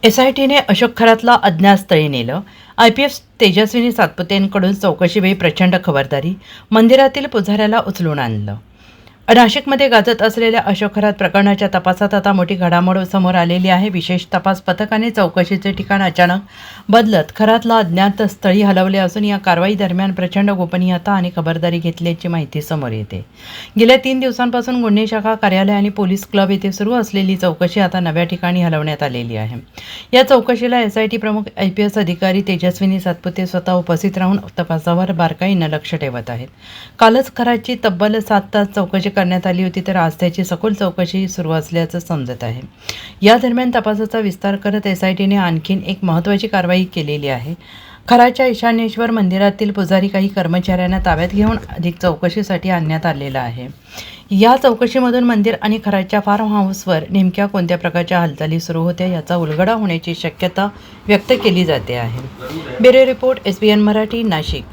एसआयटीने अशोक खरातला अज्ञात स्थळी नेलं. IPS तेजस्विनी सातपुतेंकडून चौकशीवेळी प्रचंड खबरदारी. मंदिरातील पुजाऱ्याला उचलून आणलं. नाशिकमध्ये गाजत असलेल्या अशोक खरात प्रकरणाच्या तपासात आता मोठी घडामोड समोर आलेली आहे. विशेष तपास पथकाने चौकशीचे ठिकाण अचानक बदलत खरातला अज्ञात स्थळी हलवले असून या कारवाई दरम्यान प्रचंड गोपनीयता आणि खबरदारी घेतल्याची माहिती समोर येते. गेल्या 3 दिवसांपासून गुन्हे शाखा कार्यालय आणि पोलीस क्लब येथे सुरू असलेली चौकशी आता नव्या ठिकाणी हलवण्यात आलेली आहे. या चौकशीला SIT प्रमुख IPS अधिकारी तेजस्विनी सातपुते स्वतः उपस्थित राहून तपासावर बारकाईनं लक्ष ठेवत आहेत. कालच खरातची तब्बल 7 तास चौकशी करण्यात आली होती, तर आज त्याची सखोल चौकशी सुरू असल्याचं समजत आहे. या दरम्यान तपासाचा विस्तार करत SITने आणखीन एक महत्त्वाची कारवाई केलेली आहे. खराच्या ईशान्येश्वर मंदिरातील पुजारी काही कर्मचाऱ्यांना ताब्यात घेऊन अधिक चौकशीसाठी आणण्यात आलेलं आहे. या चौकशीमधून मंदिर आणि खराच्या फार्म हाऊसवर नेमक्या कोणत्या प्रकारच्या हालचाली सुरू होत्या याचा उलगडा होण्याची शक्यता व्यक्त केली जाते आहे. Bureau report, SBN Marathi, Nashik.